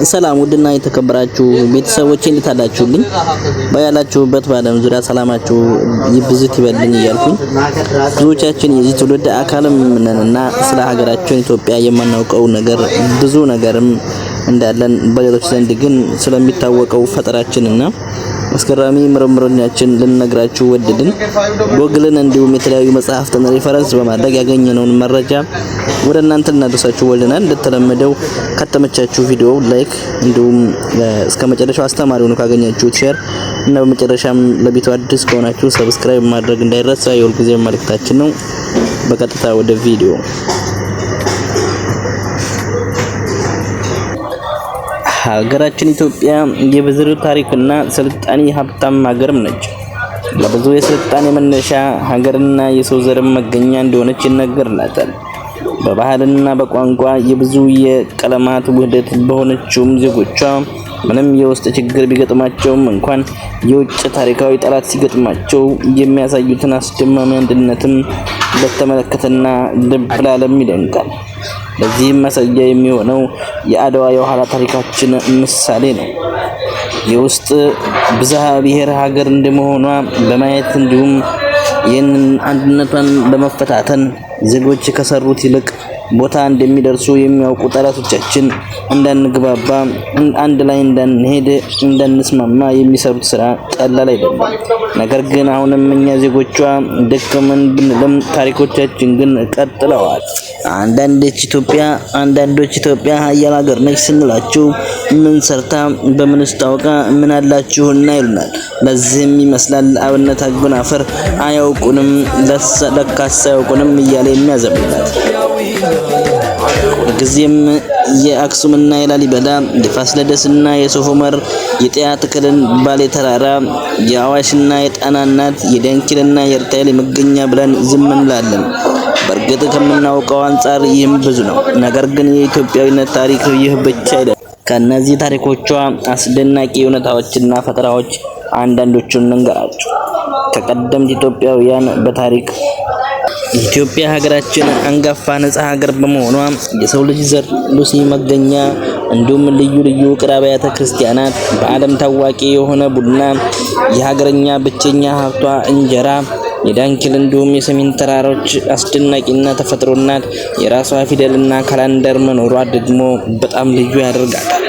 ሰላም ውድና የተከበራችሁ ቤተሰቦቼ እንዴት አላችሁልኝ? በያላችሁበት በዓለም ዙሪያ ሰላማችሁ ይብዛት ይበልኝ እያልኩኝ ብዙዎቻችን የዚህ ትውልድ አካልም ነንና ስለ ሀገራችን ኢትዮጵያ የማናውቀው ብዙ ነገርም እንዳለን በሌሎች ዘንድ ግን ስለሚታወቀው ፈጠራችንና አስገራሚ ምርምሮቻችን ልንነግራችሁ ወደድን። ጎግልን እንዲሁም የተለያዩ መጽሐፍትን ሪፈረንስ በማድረግ ያገኘነውን መረጃ ወደ እናንተ ልናደርሳችሁ ወልደናል። እንደተለመደው ከተመቻችሁ ቪዲዮ ላይክ እንዲሁም እስከ መጨረሻው አስተማሪ ሆኖ ካገኛችሁት ሼር እና በመጨረሻም ለቤቱ አዲስ ከሆናችሁ ሰብስክራይብ ማድረግ እንዳይረሳ የሁልጊዜ መልእክታችን ነው። በቀጥታ ወደ ቪዲዮ ሀገራችን ኢትዮጵያ የብዙ ታሪክና ስልጣኔ ሀብታም ሀገርም ነች። ለብዙ የስልጣኔ መነሻ ሀገርና የሰው ዘር መገኛ እንደሆነች ይነገርላታል። በባህልና በቋንቋ የብዙ የቀለማት ውህደት በሆነችውም ዜጎቿ ምንም የውስጥ ችግር ቢገጥማቸውም እንኳን የውጭ ታሪካዊ ጠላት ሲገጥማቸው የሚያሳዩትን አስደማሚ አንድነትም በተመለከተና ልብ ላለም ይደንቃል። በዚህም ማሳያ የሚሆነው የአድዋ የኋላ ታሪካችን ምሳሌ ነው። የውስጥ ብዝሃ ብሔር ሀገር እንደመሆኗ በማየት እንዲሁም ይህንን አንድነቷን በመፈታተን ዜጎች ከሰሩት ይልቅ ቦታ እንደሚደርሱ የሚያውቁ ጠላቶቻችን እንዳንግባባ፣ አንድ ላይ እንዳንሄድ፣ እንዳንስማማ የሚሰሩት ስራ ቀላል አይደለም። ነገር ግን አሁንም እኛ ዜጎቿ ደከመን ብንልም ታሪኮቻችን ግን ቀጥለዋል። አንዳንዶች ኢትዮጵያ ሀያል ሀገር ነች ስንላችሁ ምን ሰርታ በምንስ ታውቃ ምን አላችሁና ይሉናል። ለዚህም ይመስላል አብነት አጎናፍር አያውቁንም ለካስ አያውቁንም እያለ የሚያዘምራት። ሁልጊዜም የአክሱምና የላሊበላ የፋሲለደስና የሶፍ ዑመር የጤና ትክልን ባሌ ተራራ የአዋሽና የጣና እናት የዳንኪልና የኤርታሌ መገኛ ብለን ዝም እንላለን። በእርግጥ ከምናውቀው አንጻር ይህም ብዙ ነው። ነገር ግን የኢትዮጵያዊነት ታሪክ ይህ ብቻ አይደለም። ከነዚህ ታሪኮቿ አስደናቂ እውነታዎችና ፈጠራዎች አንዳንዶቹን እንንገራችሁ። ከቀደምት ኢትዮጵያውያን በታሪክ ኢትዮጵያ ሀገራችን አንጋፋ ነጻ ሀገር በመሆኗ የሰው ልጅ ዘር ሉሲ መገኛ እንዲሁም ልዩ ልዩ ቅራቢያተ ክርስቲያናት፣ በዓለም ታዋቂ የሆነ ቡና፣ የሀገረኛ ብቸኛ ሀብቷ እንጀራ፣ የዳንኪል እንዲሁም የሰሜን ተራሮች አስደናቂና ተፈጥሮናት፣ የራሷ ፊደልና ካላንደር መኖሯ ደግሞ በጣም ልዩ ያደርጋታል።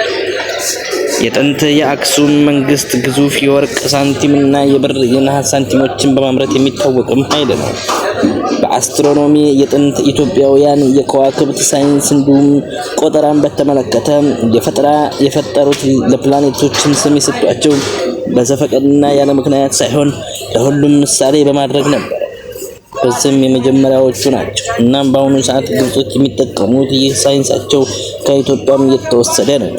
የጥንት የአክሱም መንግስት ግዙፍ የወርቅ ሳንቲምና የብር የነሐስ ሳንቲሞችን በማምረት የሚታወቅም ኃይል ነው። በአስትሮኖሚ የጥንት ኢትዮጵያውያን የከዋክብት ሳይንስ እንዲሁም ቆጠራን በተመለከተ የፈጠሩት ለፕላኔቶችን ስም የሰጧቸው በዘፈቀድና ያለ ምክንያት ሳይሆን ለሁሉም ምሳሌ በማድረግ ነበር። በዚህም የመጀመሪያዎቹ ናቸው። እናም በአሁኑ ሰዓት ግብጾች የሚጠቀሙት ይህ ሳይንሳቸው ከኢትዮጵያም እየተወሰደ ነው።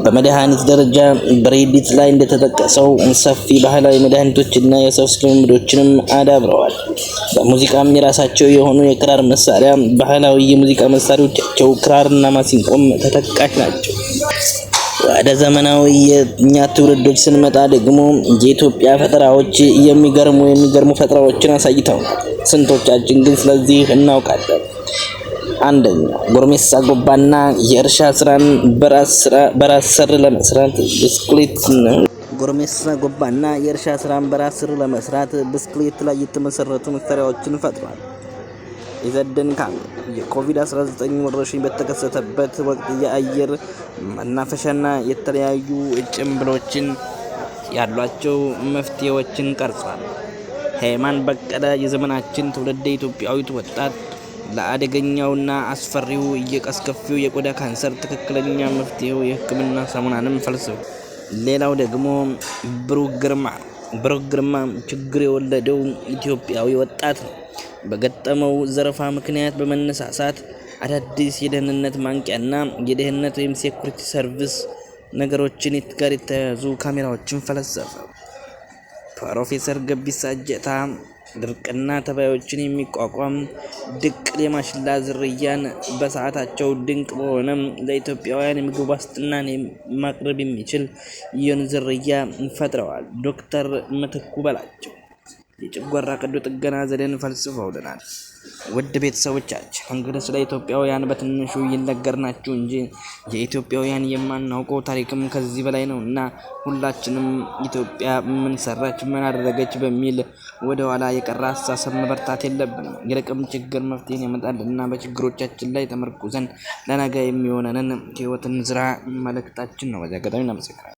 በመድኃኒት ደረጃ በሬዲት ላይ እንደተጠቀሰው ሰፊ ባህላዊ መድኃኒቶችና የፈውስ ልምዶችንም አዳብረዋል። በሙዚቃም የራሳቸው የሆኑ የክራር መሳሪያ ባህላዊ የሙዚቃ መሳሪያዎቻቸው ክራርና ማሲንቆም ተጠቃሽ ናቸው። ወደ ዘመናዊ የኛ ትውልዶች ስንመጣ ደግሞ የኢትዮጵያ ፈጠራዎች የሚገርሙ ፈጠራዎችን አሳይተው ስንቶቻችን ግን ስለዚህ እናውቃለን? አንደኛ ጎርሜሳ ጎባና የእርሻ ስራን በራስ ሰር ለመስራት ብስክሌት ነው። ጎርሜሳ ጎባና የእርሻ ስራን በራስ ሰር ለመስራት ብስክሌት ላይ የተመሰረቱ መሳሪያዎችን ፈጥሯል። የዘደን ካም የኮቪድ-19 ወረርሽኝ በተከሰተበት ወቅት የአየር መናፈሻና የተለያዩ ጭምብሎችን ያሏቸው መፍትሄዎችን ቀርጿል። ሄማን በቀለ የዘመናችን ትውልደ ኢትዮጵያዊት ወጣት ለአደገኛውና አስፈሪው የቀስከፊው የቆዳ ካንሰር ትክክለኛ መፍትሄው የሕክምና ሳሙናንም ፈልሰው። ሌላው ደግሞ ብሩክ ግርማ ችግር የወለደው ኢትዮጵያዊ ወጣት ነው። በገጠመው ዘረፋ ምክንያት በመነሳሳት አዳዲስ የደህንነት ማንቂያና የደህንነት ወይም ሴኩሪቲ ሰርቪስ ነገሮችን ጋር የተያያዙ ካሜራዎችን ፈለሰፈ። ፕሮፌሰር ገቢሳ እጀታ ድርቅና ተባዮችን የሚቋቋም ድቅል የማሽላ ዝርያን በሰዓታቸው ድንቅ በሆነ ለኢትዮጵያውያን የምግብ ዋስትናን ማቅረብ የሚችል ይህን ዝርያ ፈጥረዋል። ዶክተር ምትኩ በላቸው የጨጓራ ቀዶ ጥገና ዘዴን ፈልስፈውልናል። ውድ ቤተሰቦቻችን እንግዲህ ስለ ኢትዮጵያውያን በትንሹ ይነገርናችሁ እንጂ የኢትዮጵያውያን የማናውቀው ታሪክም ከዚህ በላይ ነውና ሁላችንም ኢትዮጵያ ምን ሰራች ምን አደረገች በሚል ወደ ኋላ የቀረ አስተሳሰብ መበርታት የለብንም። ይልቅም ችግር መፍትሄን ያመጣልና በችግሮቻችን ላይ ተመርኩዘን ለነገ የሚሆነንን ህይወትን ዝራ መልእክታችን ነው። በዚህ አጋጣሚ እናመሰግናለን።